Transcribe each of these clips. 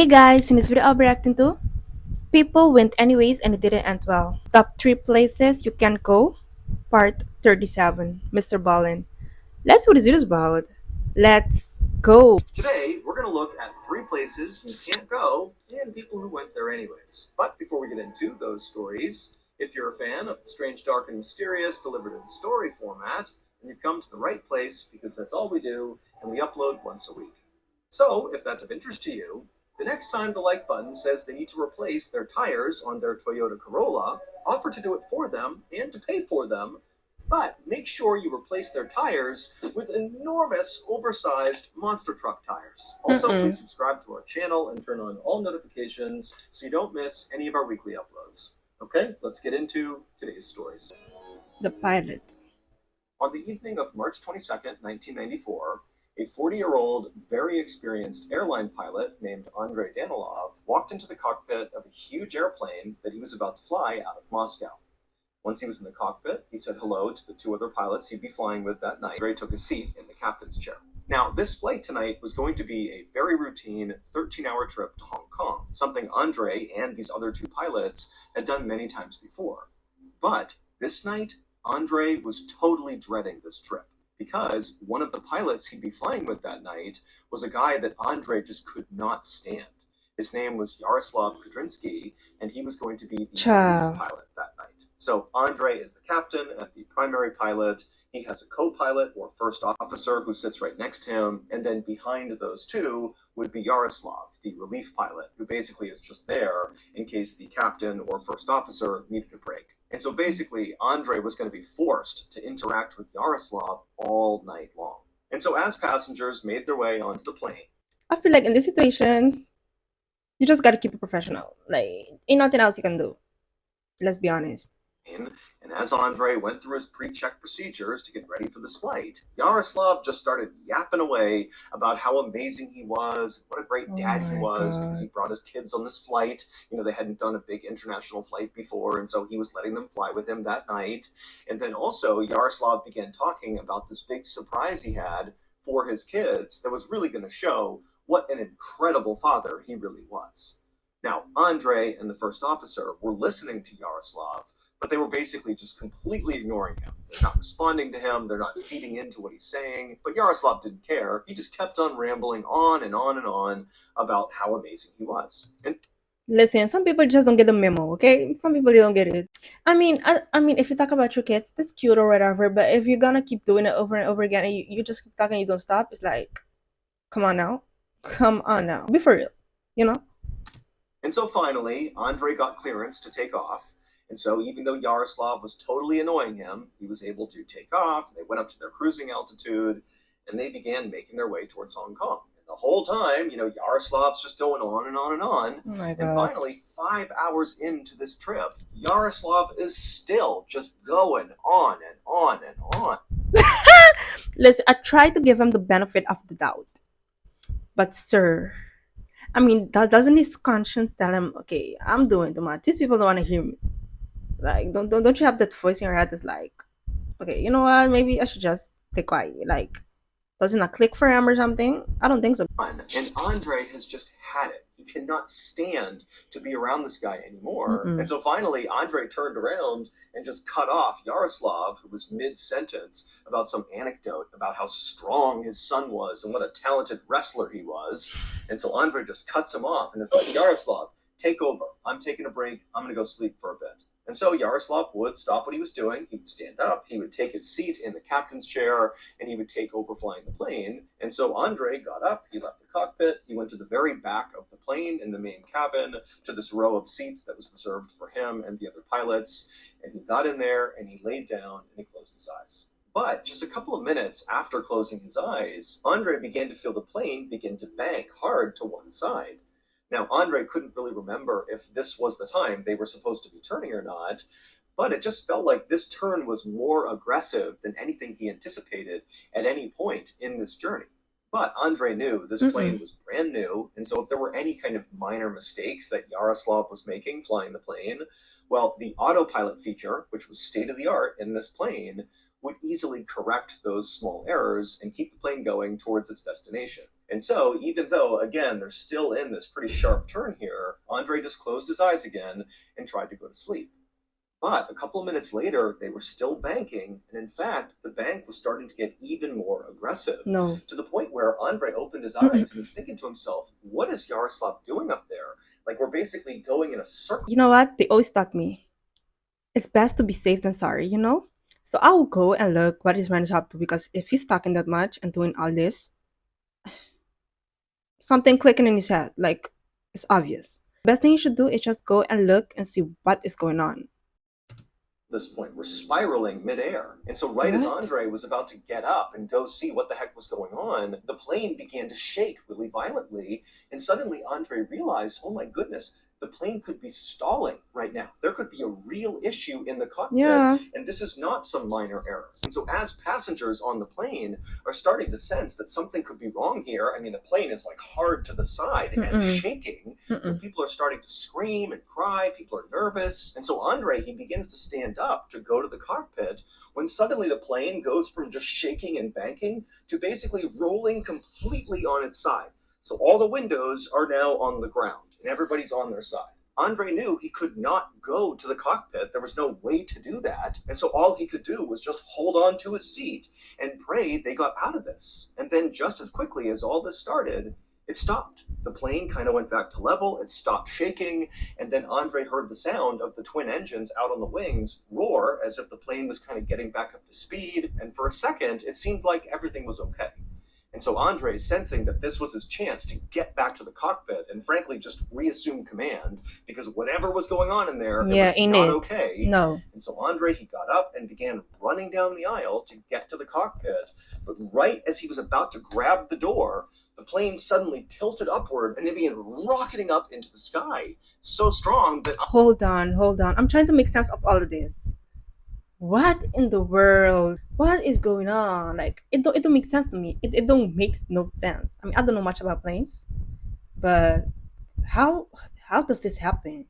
Hey guys, in this video I'll be reacting to People Went Anyways and It Didn't End Well. Top 3 Places You Can Go, Part 37, Mr. Ballen. Let's see what this video is about. Let's go! Today, we're going to look at 3 places you can't go and people who went there anyways. But before we get into those stories, if you're a fan of the strange, dark, and mysterious delivered in story format, then you've come to the right place because that's all we do and we upload once a week. So, if that's of interest to you, the next time the like button says they need to replace their tires on their Toyota Corolla, offer to do it for them and to pay for them, but make sure you replace their tires with enormous, oversized monster truck tires. Also, please subscribe to our channel and turn on all notifications so you don't miss any of our weekly uploads. Okay, let's get into today's stories. The Pilot. On the evening of March 22nd, 1994, a 40-year-old, very experienced airline pilot named Andrei Danilov walked into the cockpit of a huge airplane that he was about to fly out of Moscow. Once he was in the cockpit, he said hello to the 2 other pilots he'd be flying with that night. Andrei took a seat in the captain's chair. Now, this flight tonight was going to be a very routine 13-hour trip to Hong Kong, something Andrei and these other 2 pilots had done many times before. But this night, Andrei was totally dreading this trip because one of the pilots he'd be flying with that night was a guy that Andrei just could not stand. His name was Yaroslav Kudrinsky, and he was going to be the relief pilot that night. So Andrei is the captain and the primary pilot. He has a co-pilot or first officer who sits right next to him, and then behind those 2 would be Yaroslav, the relief pilot, who basically is just there in case the captain or first officer needed a break. And so basically, Andrei was going to be forced to interact with Yaroslav all night long. And so as passengers made their way onto the plane, I feel like in this situation, you just gotta keep it professional. Like, ain't nothing else you can do. Let's be honest. And as Andrei went through his pre-check procedures to get ready for this flight, Yaroslav just started yapping away about how amazing he was, what a great dad he was, because he brought his kids on this flight. You know, they hadn't done a big international flight before, and so he was letting them fly with him that night. And then also, Yaroslav began talking about this big surprise he had for his kids that was really going to show what an incredible father he really was. Now, Andrei and the first officer were listening to Yaroslav, but they were basically just completely ignoring him. They're not responding to him. They're not feeding into what he's saying. But Yaroslav didn't care. He just kept on rambling on and on and on about how amazing he was. And listen, some people just don't get the memo, okay? Some people, they don't get it. I mean, if you talk about your kids, that's cute or whatever, but if you're gonna keep doing it over and over again and you just keep talking, you don't stop, it's like, come on now. Come on now. Be for real, you know? And so finally, Andrei got clearance to take off. And so even though Yaroslav was totally annoying him, he was able to take off. They went up to their cruising altitude, and they began making their way towards Hong Kong. And the whole time, Yaroslav's just going on and on and on. Oh my God. And finally, 5 hours into this trip, Yaroslav is still just going on and on and on. Listen, I try to give him the benefit of the doubt. But sir, doesn't his conscience tell him, okay, I'm doing too much. These people don't want to hear me. Like, don't you have that voice in your head that's like, okay, you know what? Maybe I should just stay quiet. Like, does it not click for him or something? I don't think so. And Andrei has just had it. He cannot stand to be around this guy anymore. And so finally, Andrei turned around and just cut off Yaroslav, who was mid-sentence about some anecdote about how strong his son was and what a talented wrestler he was. And so Andrei just cuts him off and is like, Yaroslav, take over. I'm taking a break. I'm going to go sleep for a bit. And so Yaroslav would stop what he was doing. He would stand up. He would take his seat in the captain's chair, and he would take over flying the plane. And so Andrei got up. He left the cockpit. He went to the very back of the plane in the main cabin to this row of seats that was reserved for him and the other pilots. And he got in there, and he laid down, and he closed his eyes. But just a couple of minutes after closing his eyes, Andrei began to feel the plane begin to bank hard to one side. Now, Andrei couldn't really remember if this was the time they were supposed to be turning or not, but it just felt like this turn was more aggressive than anything he anticipated at any point in this journey. But Andrei knew this plane was brand new, and so if there were any kind of minor mistakes that Yaroslav was making flying the plane, well, the autopilot feature, which was state-of-the-art in this plane, would easily correct those small errors and keep the plane going towards its destination. And so, even though, again, they're still in this pretty sharp turn here, Andre just closed his eyes again and tried to go to sleep. But a couple of minutes later, they were still banking, and in fact, the bank was starting to get even more aggressive No. to the point where Andre opened his eyes and he's thinking to himself, "What is Yaroslav doing up there? Like we're basically going in a circle." You know what? They always taught me it's best to be safe than sorry, you know? So I will go and look what his man is up to because if he's talking that much and doing all this, something clicking in his head, like it's obvious. Best thing you should do is just go and look and see what is going on. This point were spiraling midair. And so, right as What? Andre was about to get up and go see what the heck was going on, the plane began to shake really violently. And suddenly, Andre realized, oh my goodness, the plane could be stalling right now. There could be a real issue in the cockpit, Yeah. and this is not some minor error. And so, as passengers on the plane are starting to sense that something could be wrong here, I mean, the plane is like hard to the side and Mm-mm. shaking. So Mm-mm. people are starting to scream and cry. People are nervous. And so Andre, he begins to stand up to go to the cockpit when suddenly the plane goes from just shaking and banking to basically rolling completely on its side. So all the windows are now on the ground and everybody's on their side. Andre knew he could not go to the cockpit. There was no way to do that. And so all he could do was just hold on to his seat and pray they got out of this. And then, just as quickly as all this started, it stopped. The plane kind of went back to level, it stopped shaking, and then Andre heard the sound of the twin engines out on the wings roar as if the plane was kind of getting back up to speed, and for a second, it seemed like everything was okay. And so Andre, sensing that this was his chance to get back to the cockpit and frankly just reassume command, because whatever was going on in there, it Yeah, was in not it. okay. No. And so Andre, he got up and began running down the aisle to get to the cockpit. But right as he was about to grab the door, the plane suddenly tilted upward and it began rocketing up into the sky so strong that Hold on, hold on. I'm trying to make sense of all of this. What in the world? What is going on? Like it don't make sense to me. It don't make no sense. I mean I don't know much about planes, but how how does this happen?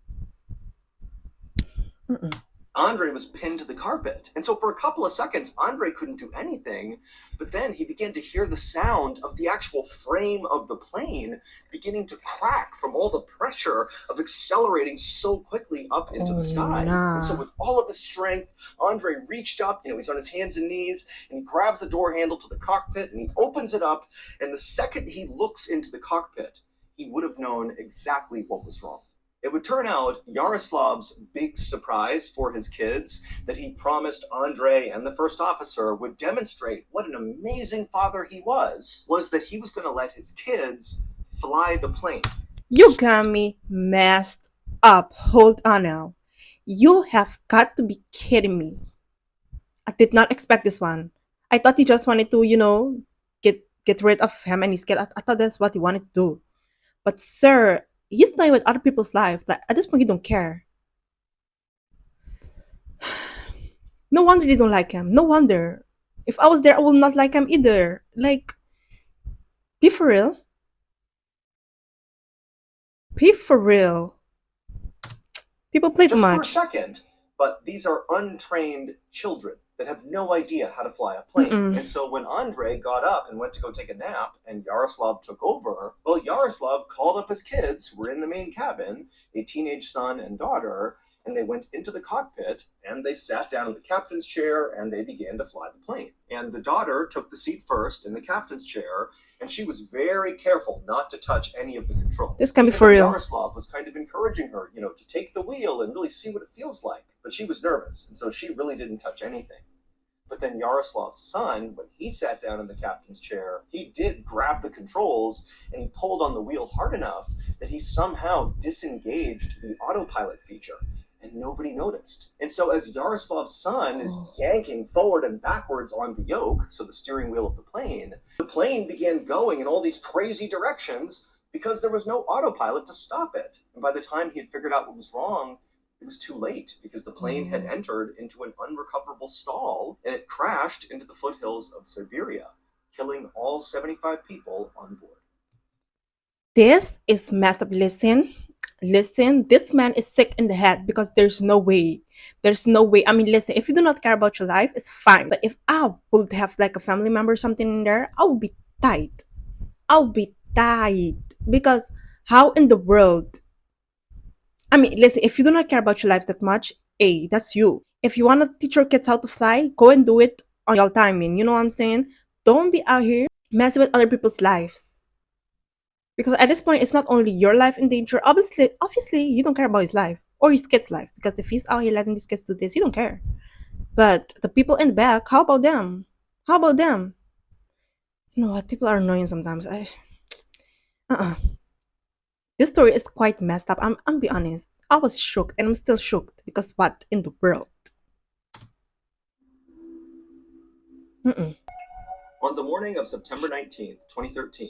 Mm-mm. Andre was pinned to the carpet. And so for a couple of seconds, Andre couldn't do anything. But then he began to hear the sound of the actual frame of the plane beginning to crack from all the pressure of accelerating so quickly up into Oh the sky. And so, nah. with all of his strength, Andre reached up, he's on his hands and knees, and he grabs the door handle to the cockpit and he opens it up. And the second he looks into the cockpit, he would have known exactly what was wrong. It would turn out Yaroslav's big surprise for his kids that he promised Andre and the first officer would demonstrate what an amazing father he was that he was going to let his kids fly the plane. You got me messed up. Hold on now. You have got to be kidding me. I did not expect this one. I thought he just wanted to, get rid of him and his kid. I thought that's what he wanted to do. But sir, he's playing with other people's life. Like at this point, he don't care. No wonder they don't like him. No wonder. If I was there, I would not like him either. Like, be for real. Be for real. People play too Just for a much. second, but these are untrained children that have no idea how to fly a plane. Mm-mm. And so when Andre got up and went to go take a nap and Yaroslav took over, well, Yaroslav called up his kids who were in the main cabin, a teenage son and daughter, and they went into the cockpit and they sat down in the captain's chair and they began to fly the plane. And the daughter took the seat first in the captain's chair and she was very careful not to touch any of the controls. This can be Even for though real. Yaroslav was kind of encouraging her, to take the wheel and really see what it feels like. But she was nervous, and so she really didn't touch anything. But then Yaroslav's son, when he sat down in the captain's chair, he did grab the controls and he pulled on the wheel hard enough that he somehow disengaged the autopilot feature. And nobody noticed. And so, as Yaroslav's son is yanking forward and backwards on the yoke, so the steering wheel of the plane began going in all these crazy directions because there was no autopilot to stop it. And by the time he had figured out what was wrong, it was too late because the plane had entered into an unrecoverable stall and it crashed into the foothills of Siberia, killing all 75 people on board. This is messed up. Listen, this man is sick in the head because there's no way. There's no way. I mean, listen, if you do not care about your life, it's fine. But if I would have like a family member or something in there, I would be tight. I'll be tired because how in the world? I mean, listen, if you do not care about your life that much, hey, that's you. If you want to teach your kids how to fly, go and do it on your timing. You know what I'm saying? Don't be out here messing with other people's lives. Because at this point, it's not only your life in danger. Obviously, you don't care about his life or his kid's life. Because if he's out here letting these kids do this, you don't care. But the people in the back, how about them? How about them? You know what? People are annoying sometimes. Uh-uh. This story is quite messed up. I'm be honest. I was shocked and I'm still shocked because what in the world? Mm-mm. On the morning of September 19th, 2013,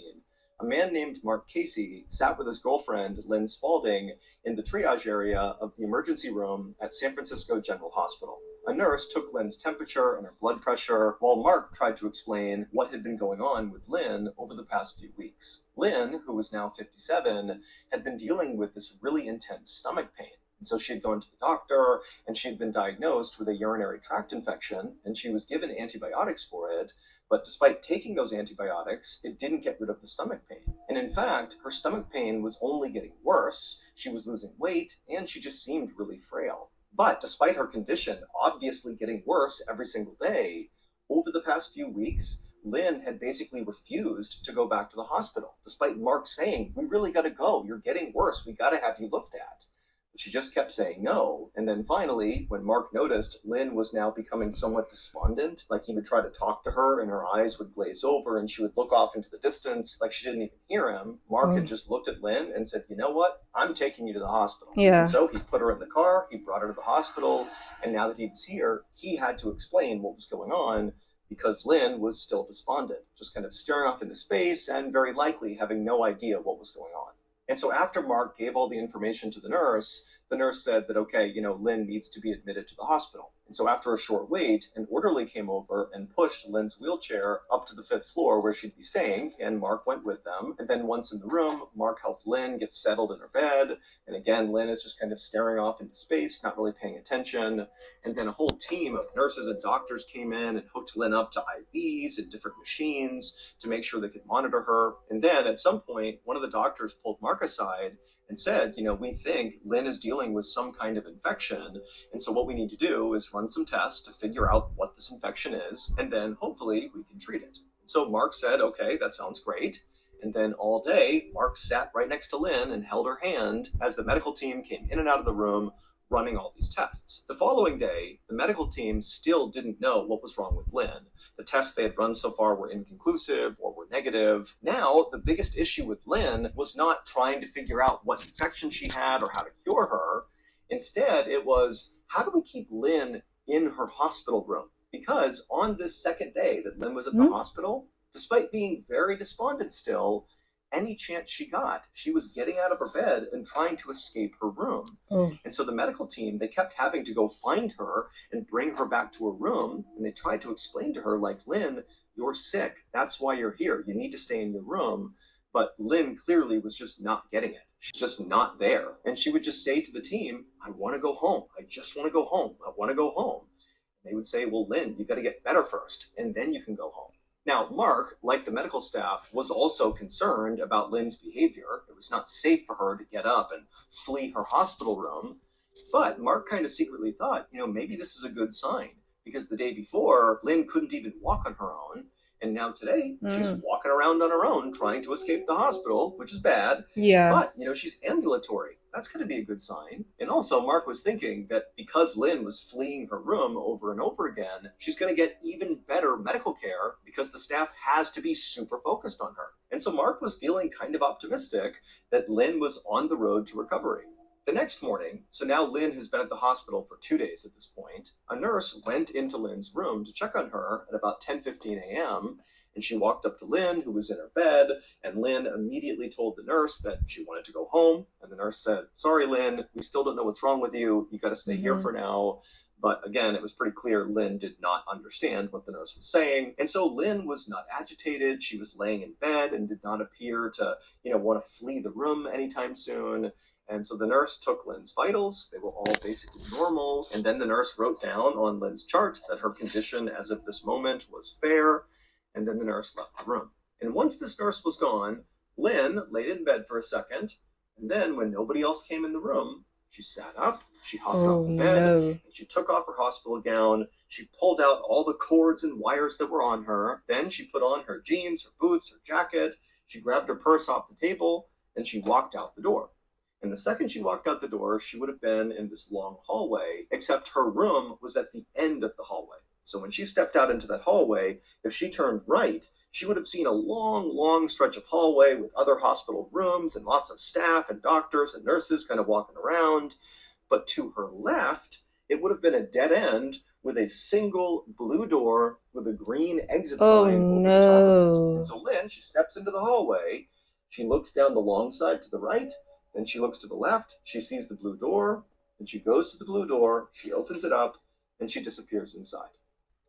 a man named Mark Casey sat with his girlfriend, Lynn Spalding, in the triage area of the emergency room at San Francisco General Hospital. A nurse took Lynn's temperature and her blood pressure while Mark tried to explain what had been going on with Lynn over the past few weeks. Lynn, who was now 57, had been dealing with this really intense stomach pain. And so she had gone to the doctor and she had been diagnosed with a urinary tract infection and she was given antibiotics for it. But despite taking those antibiotics, it didn't get rid of the stomach pain. And in fact, her stomach pain was only getting worse. She was losing weight and she just seemed really frail. But despite her condition obviously getting worse every single day, over the past few weeks, Lynn had basically refused to go back to the hospital, despite Mark saying, "We really got to go. You're getting worse. We got to have you looked at." But she just kept saying no. And then finally, when Mark noticed Lynn was now becoming somewhat despondent, like he would try to talk to her and her eyes would glaze over and she would look off into the distance like she didn't even hear him, Mark Oh, had just looked at Lynn and said, "You know what? I'm taking you to the hospital." And yeah. so he put her in the car, he brought her to the hospital, and now that he was here, he had to explain what was going on because Lynn was still despondent, just kind of staring off into space and very likely having no idea what was going on. And so after Mark gave all the information to the nurse said that, okay, Lynn needs to be admitted to the hospital. And so after a short wait, an orderly came over and pushed Lynn's wheelchair up to the fifth floor where she'd be staying, and Mark went with them. And then once in the room, Mark helped Lynn get settled in her bed. And again, Lynn is just kind of staring off into space, not really paying attention. And then a whole team of nurses and doctors came in and hooked Lynn up to IVs and different machines to make sure they could monitor her. And then at some point, one of the doctors pulled Mark aside and said, "We think Lynn is dealing with some kind of infection. And so what we need to do is run some tests to figure out what this infection is. And then hopefully we can treat it." So Mark said, "Okay, that sounds great." And then all day, Mark sat right next to Lynn and held her hand as the medical team came in and out of the room running all these tests. The following day, the medical team still didn't know what was wrong with Lynn. The tests they had run so far were inconclusive or were negative. Now, the biggest issue with Lynn was not trying to figure out what infection she had or how to cure her. Instead, it was, how do we keep Lynn in her hospital room? Because on this second day that Lynn was at the Hmm? hospital, despite being very despondent still, any chance she got, she was getting out of her bed and trying to escape her room. Oh, And so the medical team, they kept having to go find her and bring her back to her room. And they tried to explain to her, like, "Lynn, you're sick. That's why you're here. You need to stay in your room." But Lynn clearly was just not getting it. She's just not there. And she would just say to the team, "I want to go home. I just want to go home. I want to go home." And they would say, "Well, Lynn, you got to get better first, and then you can go home." Now, Mark, like the medical staff, was also concerned about Lynn's behavior. It was not safe for her to get up and flee her hospital room. But Mark kind of secretly thought, maybe this is a good sign because the day before, Lynn couldn't even walk on her own. And now today, she's mm. walking around on her own trying to escape the hospital, which is bad. Yeah. But, she's ambulatory. That's going to be a good sign. And also, Mark was thinking that because Lynn was fleeing her room over and over again, she's going to get even better medical care because the staff has to be super focused on her. And so Mark was feeling kind of optimistic that Lynn was on the road to recovery. The next morning, so now Lynn has been at the hospital for 2 days at this point, a nurse went into Lynn's room to check on her at about 10:15 a.m., and she walked up to Lynn, who was in her bed, and Lynn immediately told the nurse that she wanted to go home. And the nurse said, "Sorry, Lynn, we still don't know what's wrong with you. You got to stay here Hmm. for now." But again, it was pretty clear Lynn did not understand what the nurse was saying. And so Lynn was not agitated. She was laying in bed and did not appear to, want to flee the room anytime soon. And so the nurse took Lynn's vitals. They were all basically normal. And then the nurse wrote down on Lynn's chart that her condition as of this moment was fair. And then the nurse left the room. And once this nurse was gone, Lynn laid in bed for a second, and then when nobody else came in the room, she sat up, she hopped off Oh the bed, no. and she took off her hospital gown. She pulled out all the cords and wires that were on her. Then she put on her jeans, her boots, her jacket. She grabbed her purse off the table, and she walked out the door. And the second she walked out the door, she would have been in this long hallway, except her room was at the end of the hallway. So when she stepped out into that hallway, if she turned right, she would have seen a long, long stretch of hallway with other hospital rooms and lots of staff and doctors and nurses kind of walking around. But to her left, it would have been a dead end with a single blue door with a green exit Oh sign over the top of it. And no. so Lynn, she steps into the hallway. She looks down the long side to the right. Then she looks to the left. She sees the blue door. And she goes to the blue door. She opens it up and she disappears inside.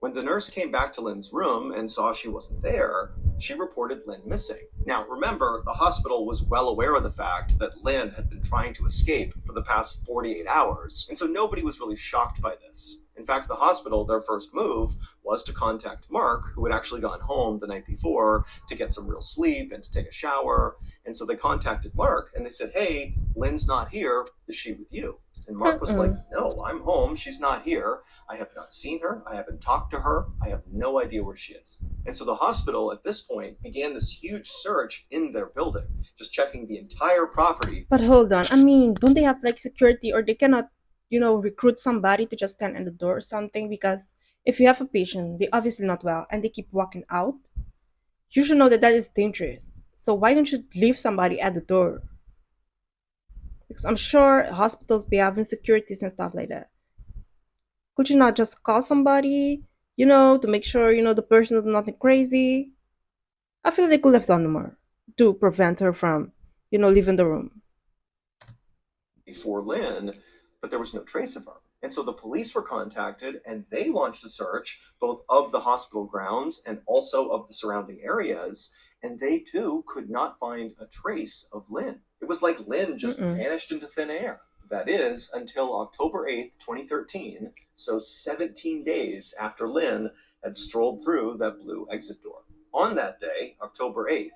When the nurse came back to Lynn's room and saw she wasn't there, she reported Lynn missing. Now, remember, the hospital was well aware of the fact that Lynn had been trying to escape for the past 48 hours, and so nobody was really shocked by this. In fact, the hospital, their first move was to contact Mark, who had actually gone home the night before to get some real sleep and to take a shower. And so they contacted Mark and they said, "Hey, Lynn's not here. Is she with you?" And Mark was like, Mm-mm. "No, I'm home. She's not here. I have not seen her. I haven't talked to her. I have no idea where she is." And so the hospital at this point began this huge search in their building, just checking the entire property. But hold on. I mean, don't they have like security or they cannot, recruit somebody to just stand in the door or something? Because if you have a patient, they obviously not well and they keep walking out, you should know that that is dangerous. So why don't you leave somebody at the door? Because I'm sure hospitals be having securities and stuff like that. Could you not just call somebody, to make sure, the person is nothing crazy? I feel they could have done more to prevent her from, leaving the room. Before Lynn, but there was no trace of her. And so the police were contacted and they launched a search both of the hospital grounds and also of the surrounding areas. And they too could not find a trace of Lynn. It was like Lynn just Mm-mm. vanished into thin air. That is until October 8th, 2013, so 17 days after Lynn had strolled through that blue exit door. On that day, October 8th,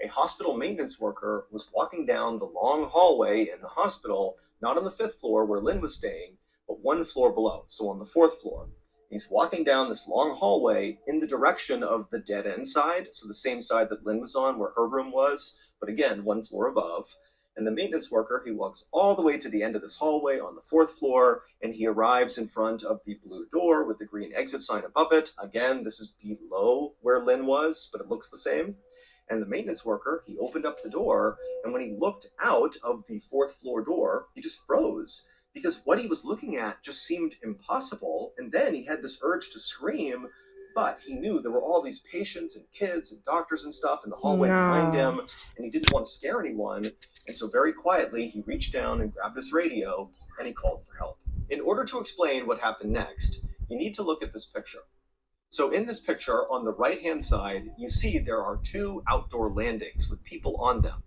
a hospital maintenance worker was walking down the long hallway in the hospital, not on the fifth floor where Lynn was staying, but one floor below, so on the fourth floor. He's walking down this long hallway in the direction of the dead end side, so the same side that Lynn was on, where her room was, but again, one floor above. And the maintenance worker, he walks all the way to the end of this hallway on the fourth floor, and he arrives in front of the blue door with the green exit sign above it. Again, this is below where Lynn was, but it looks the same. And the maintenance worker, he opened up the door, and when he looked out of the fourth floor door, he just froze because what he was looking at just seemed impossible. And then he had this urge to scream, but he knew there were all these patients and kids and doctors and stuff in the hallway behind No. him, and he didn't want to scare anyone. And so, very quietly, he reached down and grabbed his radio and he called for help. In order to explain what happened next, you need to look at this picture. So in this picture, on the right-hand side, you see there are two outdoor landings with people on them.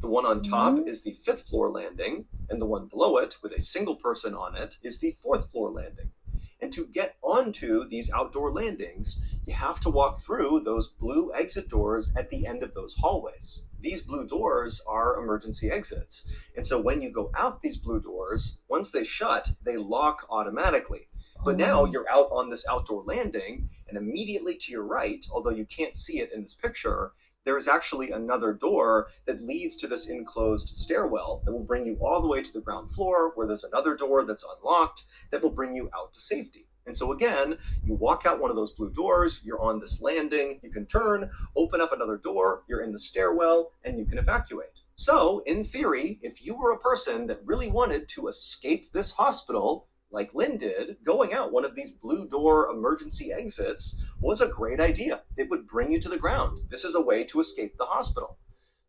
The one on top Mhm. is the fifth floor landing, and the one below it, with a single person on it, is the fourth floor landing. And to get onto these outdoor landings, you have to walk through those blue exit doors at the end of those hallways. These blue doors are emergency exits. And so when you go out these blue doors, once they shut, they lock automatically. But now Oh. you're out on this outdoor landing, and immediately to your right, although you can't see it in this picture, there is actually another door that leads to this enclosed stairwell that will bring you all the way to the ground floor, where there's another door that's unlocked that will bring you out to safety. And so again, you walk out one of those blue doors, you're on this landing, you can turn, open up another door, you're in the stairwell, and you can evacuate. So, in theory, if you were a person that really wanted to escape this hospital, like Lynn did, going out one of these blue door emergency exits was a great idea. It would bring you to the ground. This is a way to escape the hospital.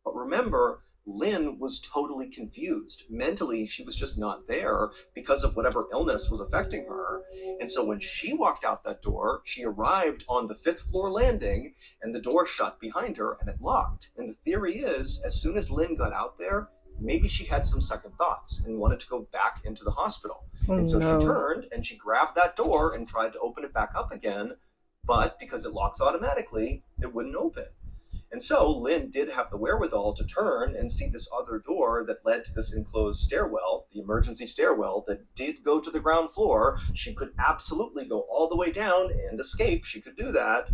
But remember, Lynn was totally confused. Mentally, she was just not there because of whatever illness was affecting her. And so when she walked out that door, she arrived on the fifth floor landing and the door shut behind her and it locked. And the theory is, as soon as Lynn got out there, maybe she had some second thoughts and wanted to go back into the hospital. Oh And so she no. turned and she grabbed that door and tried to open it back up again. But because it locks automatically, it wouldn't open. And so Lynn did have the wherewithal to turn and see this other door that led to this enclosed stairwell, the emergency stairwell that did go to the ground floor. She could absolutely go all the way down and escape. She could do that.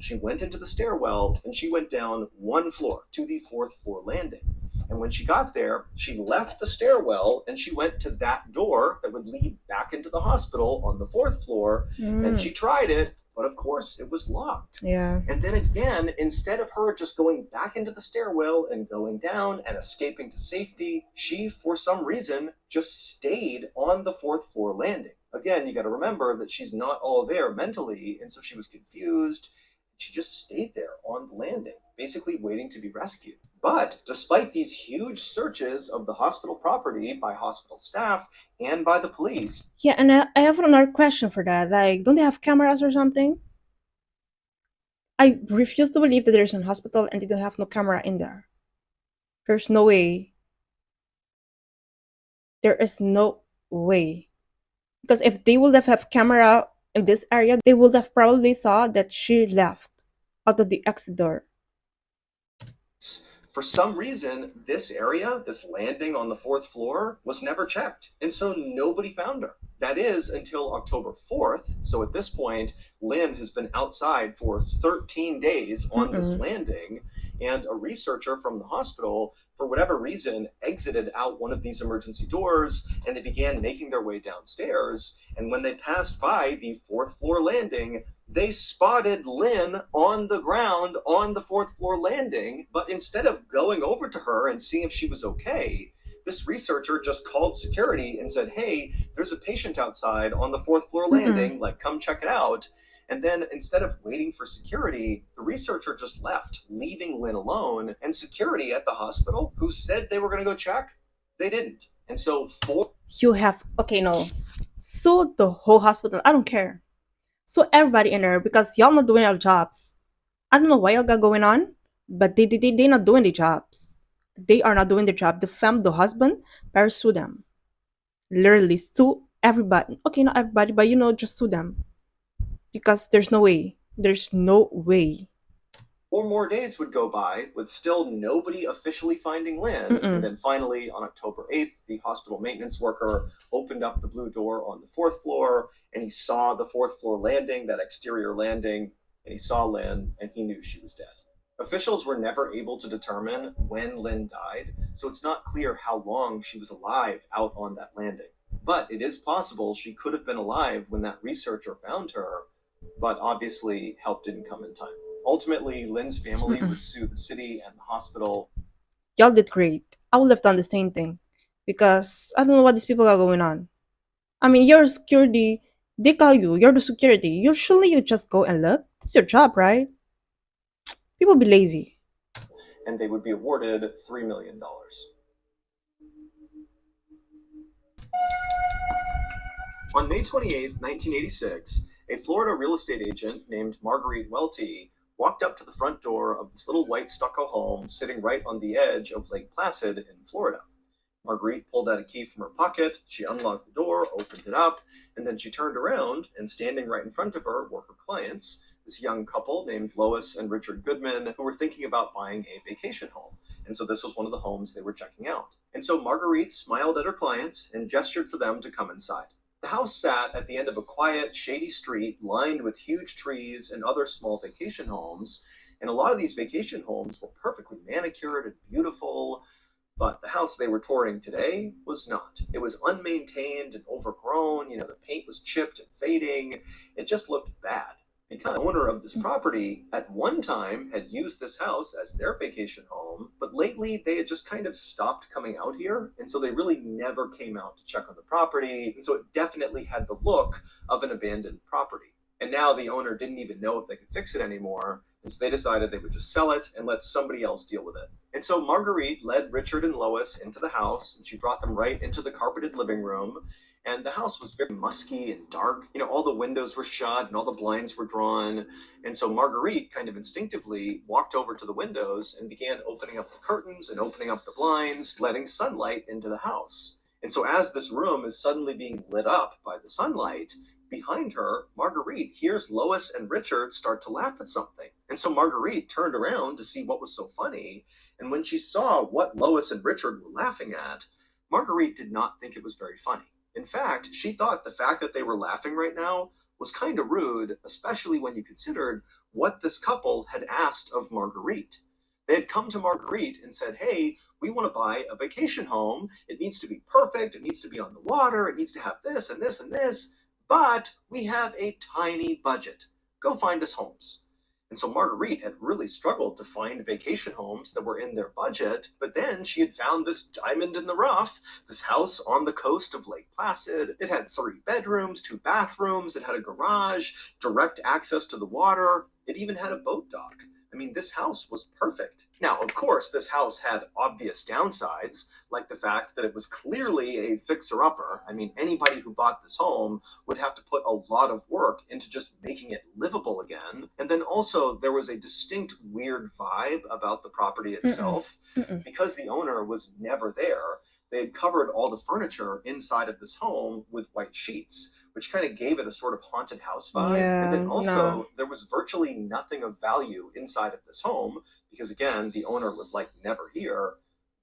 She went into the stairwell and she went down one floor to the fourth floor landing. And when she got there, she left the stairwell and she went to that door that would lead back into the hospital on the fourth floor. And she tried it, but of course it was locked. Yeah. And then again, instead of her just going back into the stairwell and going down and escaping to safety, she, for some reason, just stayed on the fourth floor landing. Again, you got to remember that she's not all there mentally, and so she was confused. She just stayed there on the landing, basically waiting to be rescued. But despite these huge searches of the hospital property by hospital staff and by the police, Yeah, and I have another question for that. Like, don't they have cameras or something? I refuse to believe that there's a hospital and they don't have no camera in there. There's no way. There is no way. Because if they would have camera in this area, they would have probably saw that she left out of the exit door. for some reason, this area, this landing on the fourth floor, was never checked. And so nobody found her. That is until October 4th. So at this point, Lynn has been outside for 13 days on this landing. And a researcher from the hospital, for whatever reason, exited out one of these emergency doors and they began making their way downstairs. And when they passed by the fourth floor landing, they spotted Lynn on the ground on the fourth floor landing, but instead of going over to her and seeing if she was okay, this researcher just called security and said, "Hey, there's a patient outside on the fourth floor landing, like come check it out." And then instead of waiting for security, the researcher just left, leaving Lynn alone. And security at the hospital, who said they were going to go check, they didn't. And so You have, okay, no. So the whole hospital, I don't care. So everybody in there because y'all not doing your jobs. I don't know what y'all got going on, but they not doing the jobs. They are not doing the job. The husband, better sue them. Literally sue everybody. Okay, not everybody, but just sue them. Because there's no way. There's no way. 4 more days would go by with still nobody officially finding Lynn. And then finally, on October 8th, the hospital maintenance worker opened up the blue door on the fourth floor and he saw the fourth floor landing, that exterior landing, and he saw Lynn and he knew she was dead. Officials were never able to determine when Lynn died, so it's not clear how long she was alive out on that landing. But it is possible she could have been alive when that researcher found her, but obviously help didn't come in time. Ultimately, Lynn's family would sue the city and the hospital. Y'all did great. I would have done the same thing. Because I don't know what these people are going on. I mean, you're security. They call you. You're the security. Usually you just go and look. It's your job, right? People be lazy. And they would be awarded $3 million. On May 28th, 1986, a Florida real estate agent named Marguerite Welty walked up to the front door of this little white stucco home sitting right on the edge of Lake Placid in Florida. Marguerite pulled out a key from her pocket, she unlocked the door, opened it up, and then she turned around, and standing right in front of her were her clients, this young couple named Lois and Richard Goodman, who were thinking about buying a vacation home. And so this was one of the homes they were checking out. And so Marguerite smiled at her clients and gestured for them to come inside. The house sat at the end of a quiet, shady street lined with huge trees and other small vacation homes. And a lot of these vacation homes were perfectly manicured and beautiful, but the house they were touring today was not. It was unmaintained and overgrown. The paint was chipped and fading. It just looked bad. Because the owner of this property at one time had used this house as their vacation home, but lately they had just kind of stopped coming out here, and so they really never came out to check on the property, and so it definitely had the look of an abandoned property. And now the owner didn't even know if they could fix it anymore, and so they decided they would just sell it and let somebody else deal with it. And so Marguerite led Richard and Lois into the house, and she brought them right into the carpeted living room. And the house was very musky and dark. All the windows were shut and all the blinds were drawn. And so Marguerite kind of instinctively walked over to the windows and began opening up the curtains and opening up the blinds, letting sunlight into the house. And so as this room is suddenly being lit up by the sunlight, behind her, Marguerite hears Lois and Richard start to laugh at something. And so Marguerite turned around to see what was so funny, and when she saw what Lois and Richard were laughing at, Marguerite did not think it was very funny. In fact, she thought the fact that they were laughing right now was kind of rude, especially when you considered what this couple had asked of Marguerite. They had come to Marguerite and said, "Hey, we want to buy a vacation home. It needs to be perfect. It needs to be on the water. It needs to have this and this and this. But we have a tiny budget. Go find us homes." And so Marguerite had really struggled to find vacation homes that were in their budget, but then she had found this diamond in the rough, this house on the coast of Lake Placid. It had 3 bedrooms, 2 bathrooms, it had a garage, direct access to the water, it even had a boat dock. I mean, this house was perfect. Now, of course, this house had obvious downsides, like the fact that it was clearly a fixer-upper. I mean, anybody who bought this home would have to put a lot of work into just making it livable again. And then also, there was a distinct weird vibe about the property Mm-mm. itself. Mm-mm. Because the owner was never there, they had covered all the furniture inside of this home with white sheets, which kind of gave it a sort of haunted house vibe. And then Yeah, no. also, there was virtually nothing of value inside of this home because, again, the owner was like never here.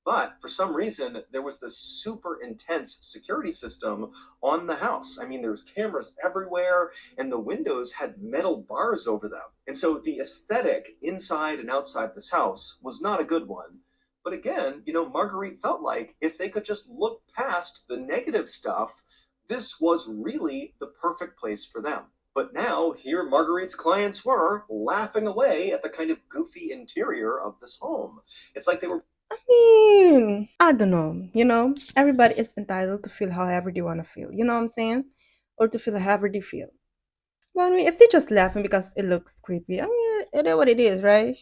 But for some reason, there was this super intense security system on the house. I mean, there was cameras everywhere, and the windows had metal bars over them. And so the aesthetic inside and outside this house was not a good one. But again, Marguerite felt like if they could just look past the negative stuff, this was really the perfect place for them. But now, here Marguerite's clients were laughing away at the kind of goofy interior of this home. It's like they were I mean, I don't know. Everybody is entitled to feel however they want to feel. You know what I'm saying? Or to feel however they feel. But I mean, if they're just laughing because it looks creepy, I mean, it is what it is, right?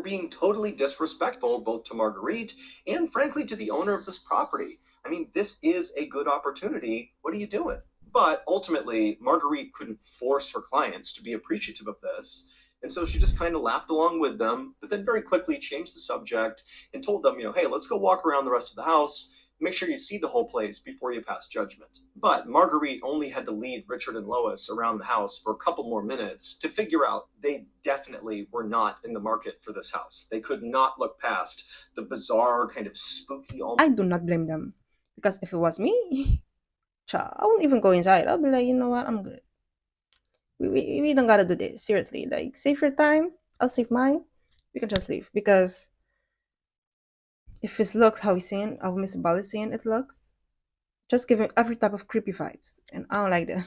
being totally disrespectful both to Marguerite and, frankly, to the owner of this property. I mean, this is a good opportunity. What are you doing? But ultimately, Marguerite couldn't force her clients to be appreciative of this. And so she just kind of laughed along with them, but then very quickly changed the subject and told them, hey, let's go walk around the rest of the house. Make sure you see the whole place before you pass judgment. But Marguerite only had to lead Richard and Lois around the house for a couple more minutes to figure out they definitely were not in the market for this house. They could not look past the bizarre, kind of spooky, I do not blame them. Because if it was me, cha, I won't even go inside. I'll be like, you know what? I'm good. We don't gotta do this. Seriously. Like, save your time. I'll save mine. We can just leave. Because if it looks how he's saying, how Mr. Ball is saying it looks, just giving every type of creepy vibes. And I don't like that.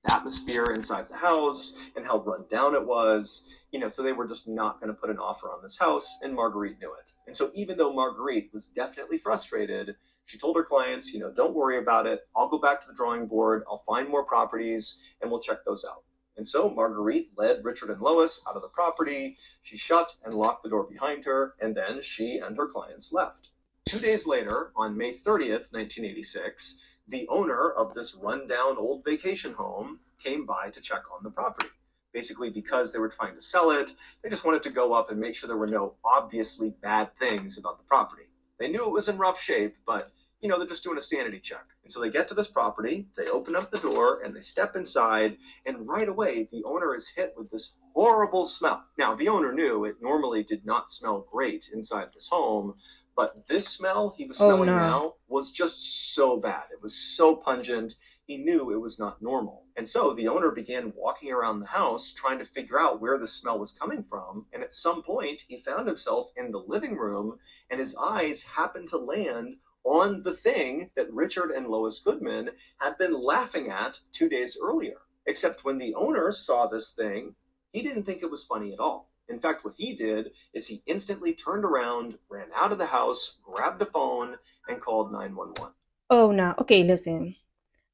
atmosphere inside the house and how run down it was. So they were just not going to put an offer on this house, and Marguerite knew it. And so even though Marguerite was definitely frustrated, she told her clients, don't worry about it. I'll go back to the drawing board. I'll find more properties, and we'll check those out. And so Marguerite led Richard and Lois out of the property. She shut and locked the door behind her, and then she and her clients left. 2 days later, on May 30th, 1986, the owner of this rundown old vacation home came by to check on the property. Basically, because they were trying to sell it, they just wanted to go up and make sure there were no obviously bad things about the property. They knew it was in rough shape, but they're just doing a sanity check. And so they get to this property, they open up the door, and they step inside, and right away, the owner is hit with this horrible smell. Now, the owner knew it normally did not smell great inside this home, but this smell he was Oh, smelling no. now was just so bad. It was so pungent. He knew it was not normal. And so the owner began walking around the house trying to figure out where the smell was coming from. And at some point, he found himself in the living room, and his eyes happened to land on the thing that Richard and Lois Goodman had been laughing at 2 days earlier. Except when the owner saw this thing, he didn't think it was funny at all. In fact, what he did is he instantly turned around, ran out of the house, grabbed a phone, and called 911. Oh, no. Okay, listen.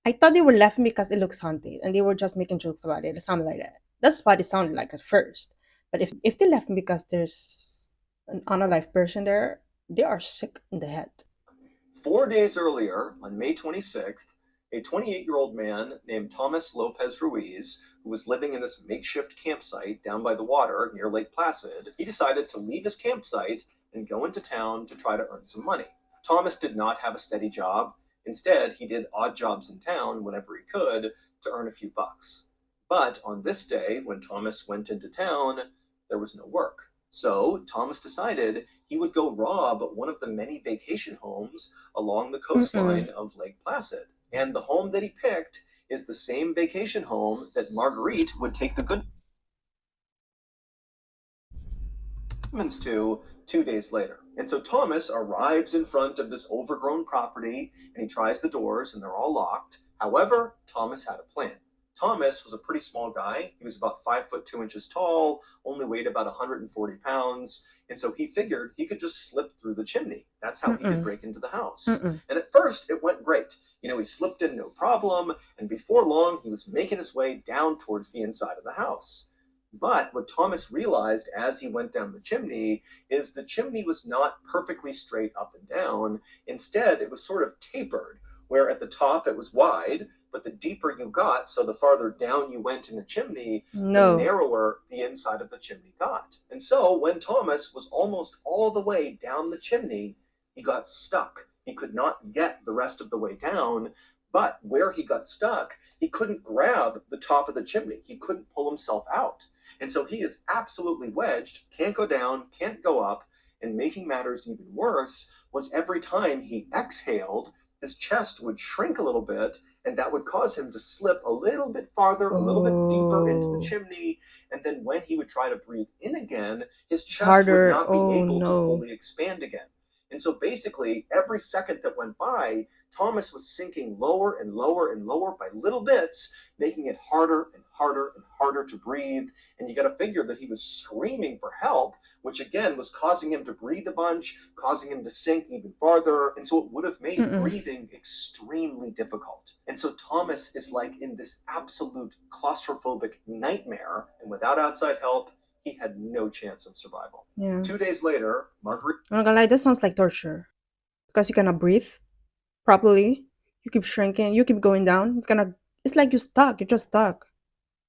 I thought they were laughing because it looks haunted and they were just making jokes about it or something like that. That's what it sounded like at first. But if they're laughing because there's an unalive person there, they are sick in the head. 4 days earlier, on May 26th, a 28-year-old man named Thomas Lopez Ruiz, who was living in this makeshift campsite down by the water near Lake Placid, he decided to leave his campsite and go into town to try to earn some money. Thomas did not have a steady job. Instead, he did odd jobs in town whenever he could to earn a few bucks. But on this day, when Thomas went into town, there was no work. So Thomas decided he would go rob one of the many vacation homes along the Mm-mm. coastline of Lake Placid. And the home that he picked is the same vacation home that Marguerite would take the Goodmans to 2 days later. And so Thomas arrives in front of this overgrown property and he tries the doors and they're all locked. However, Thomas had a plan. Thomas was a pretty small guy. He was about 5 foot 2 inches tall, only weighed about 140 pounds. And so he figured he could just slip through the chimney. That's how he could Mm-mm. break into the house. Mm-mm. And at first, it went great. He slipped in no problem. And before long, he was making his way down towards the inside of the house. But what Thomas realized as he went down the chimney is the chimney was not perfectly straight up and down. Instead, it was sort of tapered, where at the top it was wide, but the deeper you got, so the farther down you went in the chimney, the No. narrower the inside of the chimney got. And so when Thomas was almost all the way down the chimney, he got stuck. He could not get the rest of the way down. But where he got stuck, he couldn't grab the top of the chimney. He couldn't pull himself out. And so he is absolutely wedged, can't go down, can't go up. And making matters even worse was every time he exhaled, his chest would shrink a little bit, and that would cause him to slip a little bit farther, a little bit deeper into the Oh, chimney. And then when he would try to breathe in again, his it's chest would harder. not be Oh able to no. fully expand again. And so basically, every second that went by, Thomas was sinking lower and lower and lower by little bits, making it harder and harder and harder to breathe. And you got to figure that he was screaming for help, which again was causing him to breathe a bunch, causing him to sink even farther. And so it would have made Mm-mm. breathing extremely difficult. And so Thomas is like in this absolute claustrophobic nightmare. And without outside help, he had no chance of survival. Yeah. 2 days later, Marguerite. I'm not gonna lie, this sounds like torture. Because you cannot breathe properly. You keep shrinking. You keep going down. You cannot. It's like you're stuck. You're just stuck.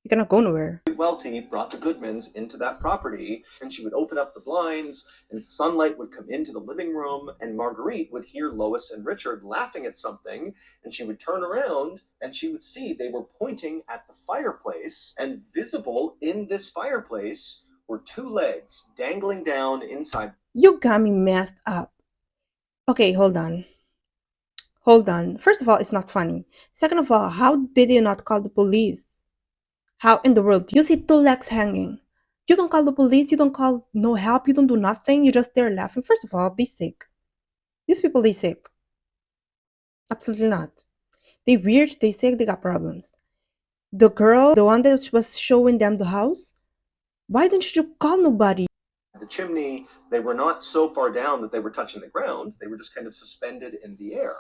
You cannot go nowhere. Welty brought the Goodmans into that property, and she would open up the blinds, and sunlight would come into the living room, and Marguerite would hear Lois and Richard laughing at something, and she would turn around, and she would see they were pointing at the fireplace, and visible in this fireplace were two legs dangling down inside. You got me messed up. Okay, hold on. Hold on. First of all, it's not funny. Second of all, how did you not call the police? How in the world? You see two legs hanging. You don't call the police. You don't call no help. You don't do nothing. You just there laughing. First of all, they sick. These people, they sick. Absolutely not. They weird. They sick. They got problems. The girl, the one that was showing them the house, why didn't you call nobody? The chimney, they were not so far down that they were touching the ground. They were just kind of suspended in the air.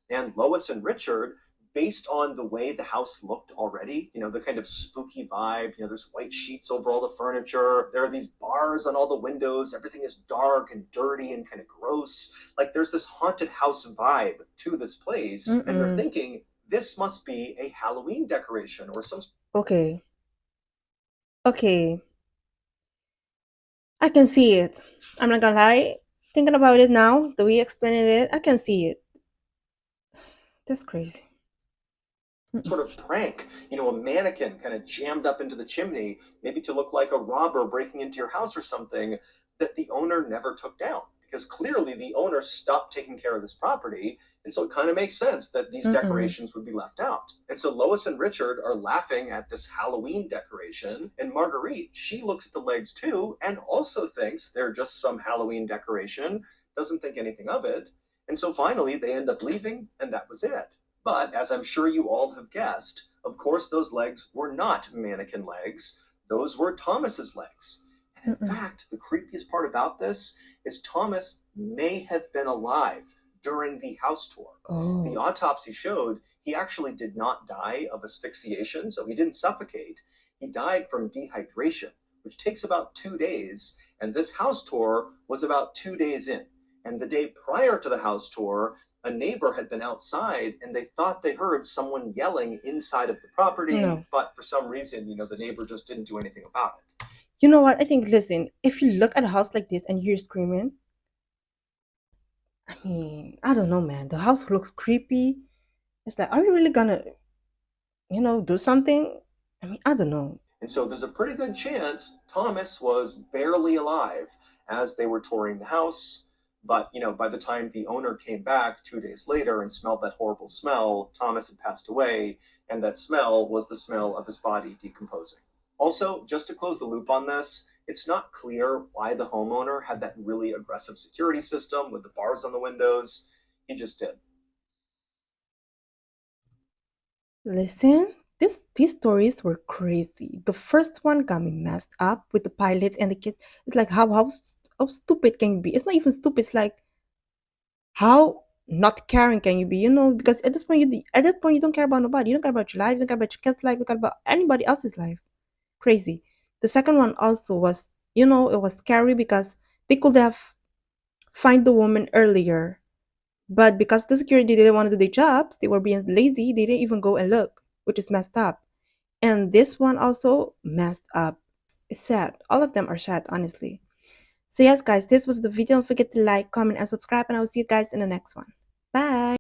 And Lois and Richard, based on the way the house looked already, the kind of spooky vibe, there's white sheets over all the furniture. There are these bars on all the windows. Everything is dark and dirty and kind of gross. Like there's this haunted house vibe to this place. And they're Mm-mm. thinking, this must be a Halloween decoration or some. Okay. Okay. I can see it. I'm not gonna lie. Thinking about it now, the way you explained it, I can see it. That's crazy. Sort of prank, a mannequin kind of jammed up into the chimney, maybe to look like a robber breaking into your house or something, that the owner never took down. Because clearly the owner stopped taking care of this property. And so it kind of makes sense that these Mm-mm. decorations would be left out. And so Lois and Richard are laughing at this Halloween decoration. And Marguerite, she looks at the legs too and also thinks they're just some Halloween decoration, doesn't think anything of it. And so finally they end up leaving, and that was it. But as I'm sure you all have guessed, of course, those legs were not mannequin legs. Those were Thomas's legs. And in Mm-mm. fact, the creepiest part about this is Thomas may have been alive during the house tour. The Oh. autopsy showed he actually did not die of asphyxiation, so he didn't suffocate. He died from dehydration, which takes about 2 days, and this house tour was about 2 days in. And the day prior to the house tour, a neighbor had been outside and they thought they heard someone yelling inside of the property, No. but for some reason, the neighbor just didn't do anything about it. You know what? I think, listen, if you look at a house like this and you hear screaming, I mean, I don't know, man. The house looks creepy. It's like, are you really gonna, do something? I mean, I don't know. And so there's a pretty good chance Thomas was barely alive as they were touring the house. But, by the time the owner came back 2 days later and smelled that horrible smell, Thomas had passed away, and that smell was the smell of his body decomposing. Also, just to close the loop on this, it's not clear why the homeowner had that really aggressive security system with the bars on the windows. He just did. Listen, these stories were crazy. The first one got me messed up with the pilot and the kids. It's like how stupid can you be? It's not even stupid. It's like how not caring can you be? Because at that point you don't care about nobody. You don't care about your life. You don't care about your kid's life. You don't care about anybody else's life. Crazy. The second one also was, it was scary because they could have find the woman earlier, but because the security didn't want to do their jobs, they were being lazy. They didn't even go and look, which is messed up. And this one also messed up. It's sad. All of them are sad, honestly. So yes, guys, this was the video. Don't forget to like, comment, and subscribe, and I will see you guys in the next one. Bye.